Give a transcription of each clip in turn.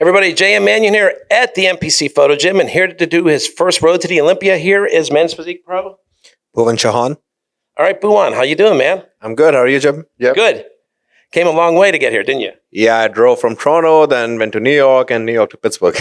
Everybody, J.M. Manion here at the NPC Photo Gym, and here to do his first road to the Olympia here is Men's Physique Pro. Bhuwan Chauhan. All right, Bhuwan, how you doing, man? I'm good. How are you, Jim? Yep. Good. Came a long way to get here, didn't you? Yeah, I drove from Toronto, then went to New York, and New York to Pittsburgh.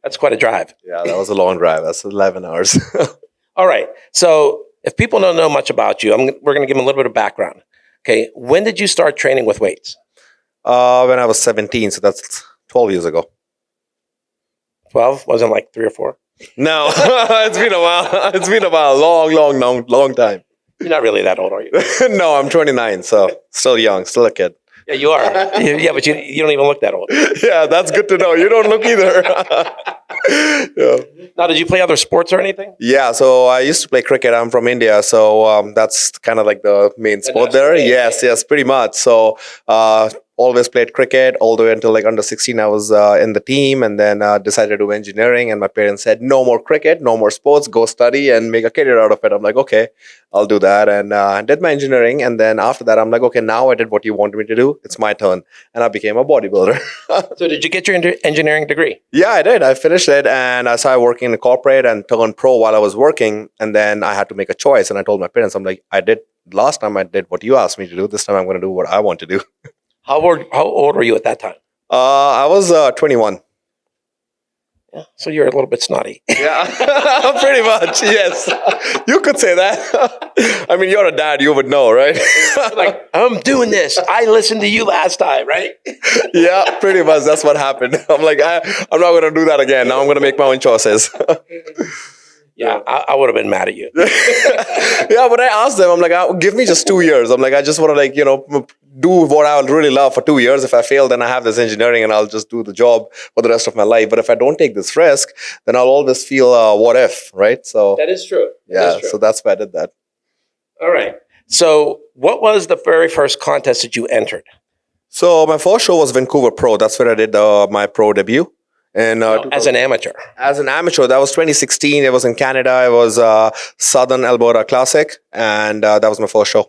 That's quite a drive. Yeah, that was a long drive. That's 11 hours. All right. So if people don't know much about you, we're going to give them a little bit of background. Okay. When did you start training with weights? When I was 17, so that's 12 years ago. 12? Wasn't like 3 or 4? No, it's been a while. It's been a while. Long time. You're not really that old, are you? No, I'm 29, so still young, still a kid. Yeah, you are. Yeah, but you don't even look that old. Yeah, that's good to know. You don't look either. Yeah. Now, did you play other sports or anything? Yeah, so I used to play cricket. I'm from India, so that's kind of like the main sport there. Yes, pretty much. So always played cricket all the way until like under 16. I was in the team, and then decided to do engineering. And my parents said, no more cricket, no more sports, go study and make a career out of it. I'm like, okay, I'll do that. And I did my engineering. And then after that, I'm like, okay, now I did what you wanted me to do. It's my turn. And I became a bodybuilder. So did you get your engineering degree? Yeah, I did. I finished it, and I started working in a corporate and turned pro while I was working. And then I had to make a choice. And I told my parents, I'm like, last time I did what you asked me to do. This time I'm going to do what I want to do. How old were you at that time? I was 21. Yeah, so you're a little bit snotty. Yeah, pretty much, yes. You could say that. I mean, you're a dad, you would know, right? Like, I'm doing this. I listened to you last time, right? Yeah, pretty much. That's what happened. I'm like, I'm not going to do that again. Now I'm going to make my own choices. Yeah, I would have been mad at you. Yeah, but I asked them, I'm like, give me just 2 years. I'm like, I just want to do what I really love for 2 years. If I fail, then I have this engineering and I'll just do the job for the rest of my life. But if I don't take this risk, then I'll always feel what if, right? So that is true. So that's why I did that. All right. So what was the very first contest that you entered? So my first show was Vancouver Pro. That's where I did my pro debut. And as an amateur? As an amateur. That was 2016. It was in Canada. It was Southern Alberta Classic. And that was my first show.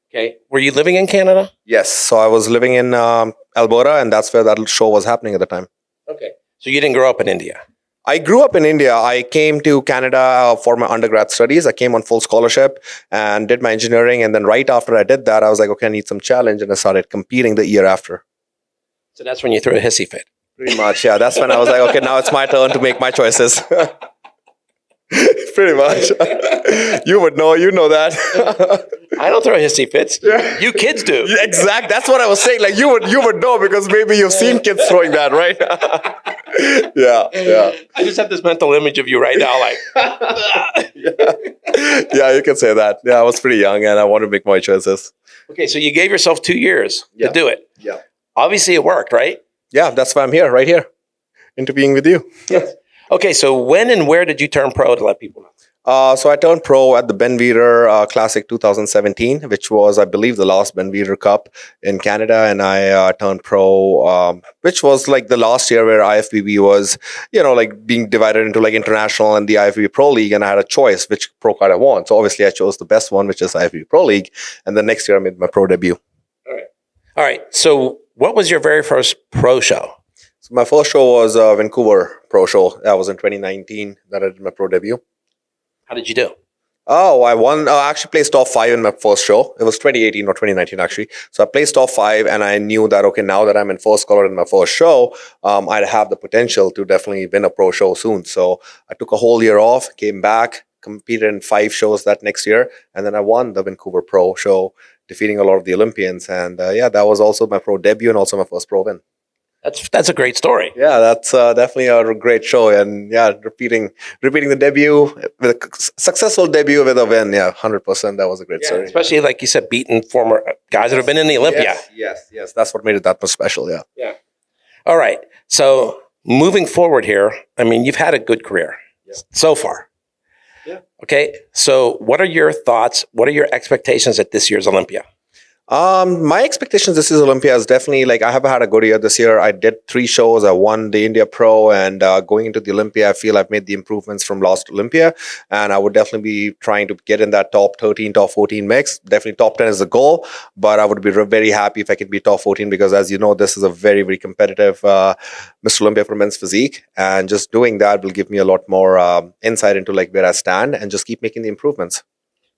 Okay. Were you living in Canada? Yes. So I was living in Alberta, and that's where that show was happening at the time. Okay. So you didn't grow up in India? I grew up in India. I came to Canada for my undergrad studies. I came on full scholarship and did my engineering. And then right after I did that, I was like, okay, I need some challenge. And I started competing the year after. So that's when you threw a hissy fit? Pretty much, yeah. That's when I was like, okay, now it's my turn to make my choices. Pretty much. You would know. You know that. I don't throw hissy fits. Yeah. You kids do. Yeah, exact. That's what I was saying. Like you would know because maybe you've seen kids throwing that, right? Yeah. I just have this mental image of you right now, like. Yeah, you can say that. Yeah, I was pretty young and I wanted to make my choices. Okay, so you gave yourself 2 years to do it. Yeah. Obviously, it worked, right? Yeah, that's why I'm here, right here, interviewing with you. Yes. Okay, so when and where did you turn pro to let people know? So I turned pro at the Ben Weeder Classic 2017, which was, I believe, the last Ben Weeder Cup in Canada. And I turned pro, which was like the last year where IFBB was, like being divided into like international and the IFBB Pro League. And I had a choice which pro card I want. So obviously I chose the best one, which is IFBB Pro League. And then next year I made my pro debut. All right. So what was your very first pro show? So my first show was Vancouver Pro Show. That was in 2019 that I did my pro debut. How did you do? Oh, I won. I actually placed top 5 in my first show. It was 2018 or 2019, actually. So I placed top 5, and I knew that, okay, now that I'm in first color in my first show, I'd have the potential to definitely win a pro show soon. So I took a whole year off, came back, competed in 5 shows that next year, and then I won the Vancouver Pro Show, defeating a lot of the Olympians. And that was also my pro debut and also my first pro win. That's a great story. Yeah, that's definitely a great show. And yeah, repeating the debut, with a successful debut with a win. Yeah, 100%. That was a great story. Especially, like you said, beating former guys that have been in the Olympia. Yes. That's what made it that much special. Yeah. All right. So moving forward here, I mean, you've had a good career so far. Yeah. Okay. So what are your thoughts? What are your expectations at this year's Olympia? My expectations this is Olympia is definitely like I have had a good year this year. I did 3 shows. I won the India Pro, and going into the Olympia, I feel I've made the improvements from last Olympia, and I would definitely be trying to get in that top 13, top 14 mix. Definitely top 10 is the goal, but I would be very happy if I could be top 14 because, as you know, this is a very very competitive Mr. Olympia for men's physique, and just doing that will give me a lot more insight into like where I stand, and just keep making the improvements.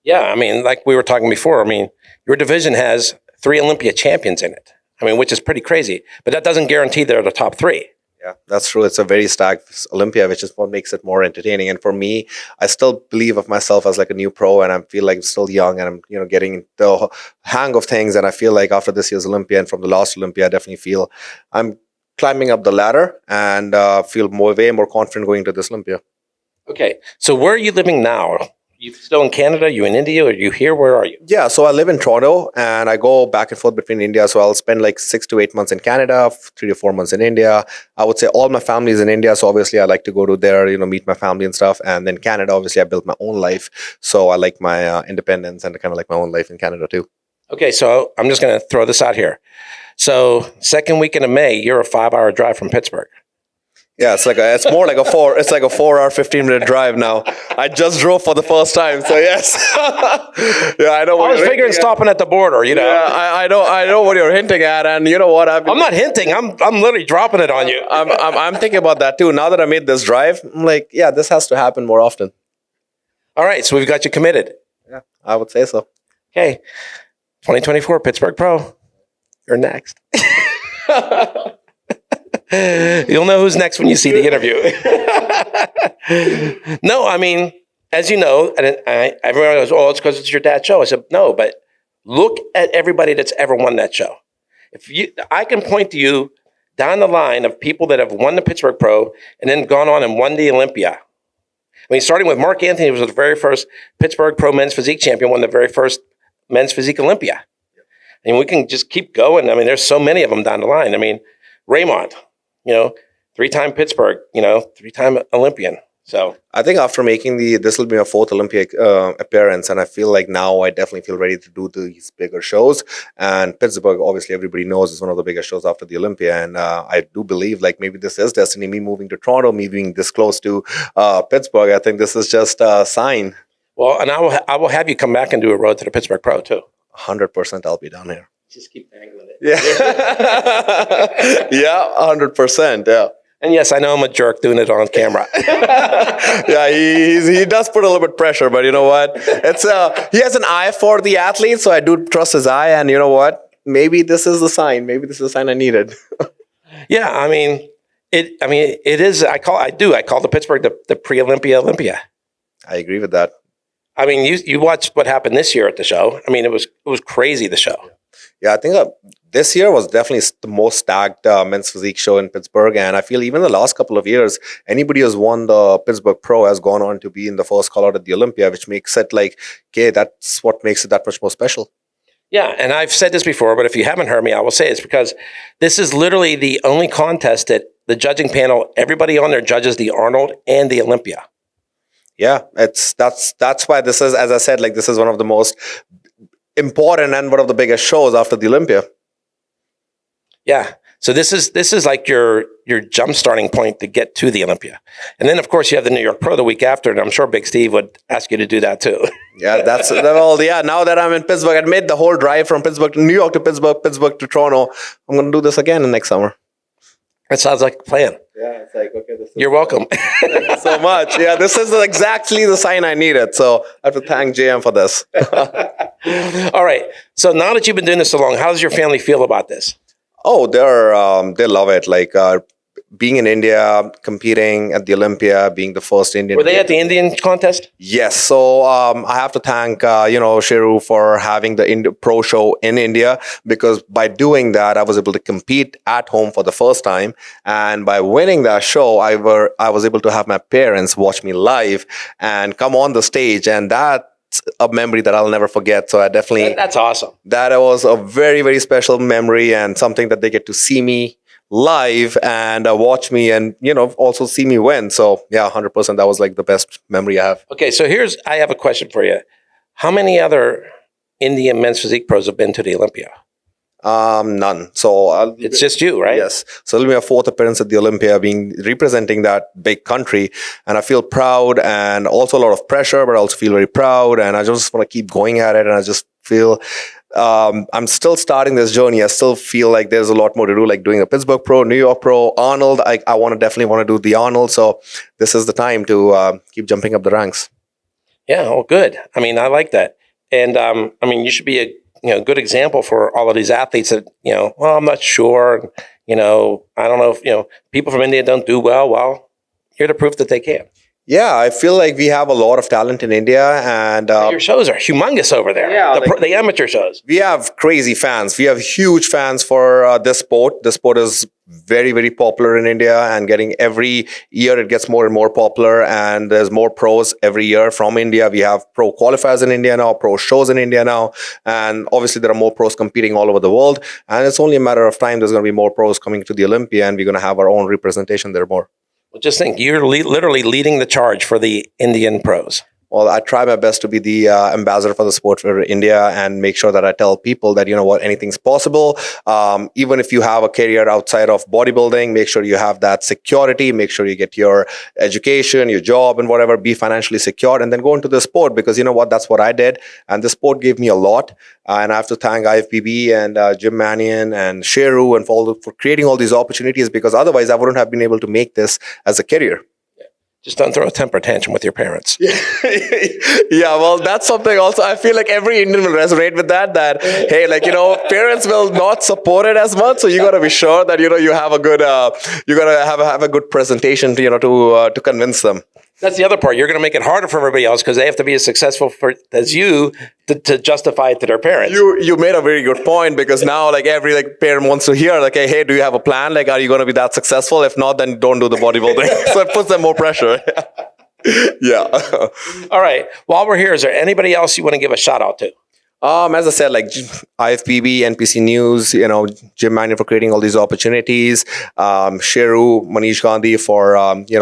Yeah, I mean, like we were talking before, I mean, your division has 3 Olympia champions in it. I mean, which is pretty crazy, but that doesn't guarantee they're the top 3. Yeah, that's true. It's a very stacked Olympia, which is what makes it more entertaining. And for me, I still believe of myself as like a new pro, and I feel like I'm still young, and I'm getting the hang of things. And I feel like after this year's Olympia and from the last Olympia, I definitely feel I'm climbing up the ladder and feel way more confident going to this Olympia. Okay, so where are you living now? You still in Canada? You in India? Are you here? Where are you? Yeah, so I live in Toronto, and I go back and forth between India. So I'll spend like 6 to 8 months in Canada, 3 to 4 months in India. I would say all my family is in India, so obviously I like to go to there, meet my family and stuff. And then Canada, obviously I built my own life, so I like my independence and kind of like my own life in Canada too. Okay, so I'm just going to throw this out here. So second weekend of May, you're a 5-hour drive from Pittsburgh. Yeah, it's more like a 4-hour, 15-minute drive now. I just drove for the first time, so yes. Yeah, I know. I was figuring stopping at the border, Yeah, I know what you're hinting at, and you know what? I'm not hinting. I'm literally dropping it on you. I'm thinking about that too. Now that I made this drive, I'm like, yeah, this has to happen more often. All right, so we've got you committed. Yeah, I would say so. Okay, 2024 Pittsburgh Pro. You're next. You'll know who's next when you see the interview. No, I mean, as you know, and everyone goes, "Oh, it's because it's your dad's show." I said, "No, but look at everybody that's ever won that show. I can point to you down the line of people that have won the Pittsburgh Pro and then gone on and won the Olympia. I mean, starting with Mark Anthony, who was the very first Pittsburgh Pro men's physique champion, won the very first men's physique Olympia. And we can just keep going. I mean, there's so many of them down the line. I mean, Raymond, 3-time Pittsburgh, 3-time Olympian. So I think after making this will be my 4th Olympic appearance, and I feel like now I definitely feel ready to do these bigger shows. And Pittsburgh, obviously, everybody knows is one of the biggest shows after the Olympia, and I do believe like maybe this is destiny. Me moving to Toronto, me being this close to Pittsburgh, I think this is just a sign. Well, and I will have you come back and do a road to the Pittsburgh Pro too. 100%, I'll be down here. Just keep angling it. Yeah, yeah, 100%. Yeah. And yes, I know I'm a jerk doing it on camera. Yeah, he does put a little bit pressure, but you know what? It's he has an eye for the athlete, so I do trust his eye. And you know what? Maybe this is the sign. Maybe this is the sign I needed. Yeah, I mean, it is. I call the Pittsburgh the pre-Olympia Olympia. I agree with that. I mean, you watched what happened this year at the show. I mean, it was crazy, the show. Yeah, I think this year was definitely the most stacked men's physique show in Pittsburgh. And I feel even the last couple of years, anybody who's won the Pittsburgh Pro has gone on to be in the first call out at the Olympia, which makes it like, okay, that's what makes it that much more special. Yeah, and I've said this before, but if you haven't heard me, I will say it's because this is literally the only contest that the judging panel, everybody on there judges the Arnold and the Olympia. Yeah, that's why this is, as I said, like this is one of the most important and one of the biggest shows after the Olympia. Yeah. So this is like your jump starting point to get to the Olympia. And then of course you have the New York Pro the week after, and I'm sure Big Steve would ask you to do that too. Yeah, that's all. Yeah, now that I'm in Pittsburgh, I made the whole drive from Pittsburgh to New York to Pittsburgh to Toronto. I'm going to do this again in next summer. That sounds like a plan. Yeah, it's like, okay, You're welcome. Thank you so much. Yeah, this is exactly the sign I needed. So I have to thank JM for this. All right. So now that you've been doing this so long, how does your family feel about this? Oh, they love it. Like being in India, competing at the Olympia, being the first Indian. Were they at the Indian contest? Yes. So I have to thank Shiru for having the pro show in India, because by doing that, I was able to compete at home for the first time, and by winning that show, I was able to have my parents watch me live and come on the stage, and that. A memory that I'll never forget. So I definitely... That's awesome. That was a very, very special memory, and something that they get to see me live and watch me and, also see me win. So yeah, 100%. That was like the best memory I have. Okay. So I have a question for you. How many other Indian men's physique pros have been to the Olympia? None. So It's just you, right? yes. So it'll be my fourth appearance at the Olympia, being representing that big country, and I feel proud and also a lot of pressure, but I also feel very proud, and I just want to keep going at it. And I just feel I'm still starting this journey. I still feel like there's a lot more to do, like doing a Pittsburgh Pro, New York Pro, Arnold. I definitely want to do the Arnold. So this is the time to keep jumping up the ranks. Yeah. Oh, good. I mean, I like that. And I mean, you should be a good example for all of these athletes that, well, I'm not sure. I don't know if, people from India don't do well. Well, you're the proof that they can. Yeah, I feel like we have a lot of talent in India, and Your shows are humongous over there. Yeah, the amateur shows. we have crazy fans. We have huge fans for this sport. The sport is very, very popular in India, and getting every year it gets more and more popular, and there's more pros every year from India. We have pro qualifiers in India now, pro shows in India now, and obviously there are more pros competing all over the world, and it's only a matter of time. There's going to be more pros coming to the Olympia, and we're going to have our own representation there more. Well, just think, you're literally leading the charge for the Indian pros. Well, I try my best to be the ambassador for the sport for India and make sure that I tell people that, anything's possible. Even if you have a career outside of bodybuilding, make sure you have that security, make sure you get your education, your job and whatever, be financially secure, and then go into the sport, because that's what I did. And the sport gave me a lot. And I have to thank IFBB and Jim Manion and Sheru and for creating all these opportunities, because otherwise I wouldn't have been able to make this as a career. Just don't throw a temper tantrum with your parents. Yeah, well, that's something also. I feel like every Indian will resonate with that. That hey, parents will not support it as much, so you got to be sure that you have a good, you got to have a good presentation to convince them. That's the other part. You're going to make it harder for everybody else because they have to be as successful as you to justify it to their parents. You made a very good point, because now every parent wants to hear hey, do you have a plan? Are you going to be that successful? If not, then don't do the bodybuilding. So it puts them more pressure. Yeah. All right. While we're here, is there anybody else you want to give a shout out to? As I said, IFBB, NPC News, Jim Manion for creating all these opportunities, Sheru, Manish Gandhi for,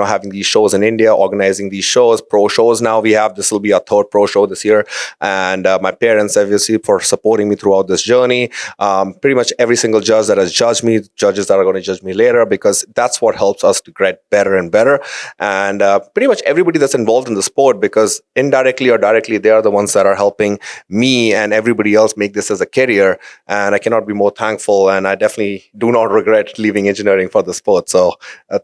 having these shows in India, organizing these shows, pro shows now we have. This will be our third pro show this year. And my parents, obviously, for supporting me throughout this journey. Pretty much every single judge that has judged me, judges that are going to judge me later, because that's what helps us to get better and better. And pretty much everybody that's involved in the sport, because indirectly or directly, they are the ones that are helping me and everybody else make this as a career, and I cannot be more thankful, and I definitely do not regret leaving engineering for the sport. So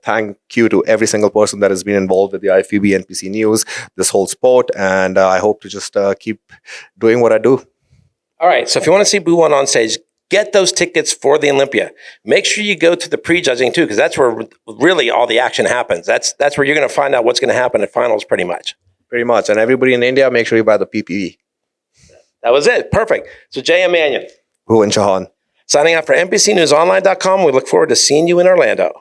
thank you to every single person that has been involved with the IFBB, NPC News, this whole sport, and I hope to just keep doing what I do. All right, so if you want to see Bhuwan on stage, get those tickets for the Olympia. Make sure you go to the pre-judging too, because that's where really all the action happens. That's where you're going to find out what's going to happen at finals pretty much. Pretty much, and everybody in India, make sure you buy the PPE. That was it. Perfect. So Jay and Manion. Bhuwan Chauhan. Signing out for NPCNewsOnline.com. We look forward to seeing you in Orlando.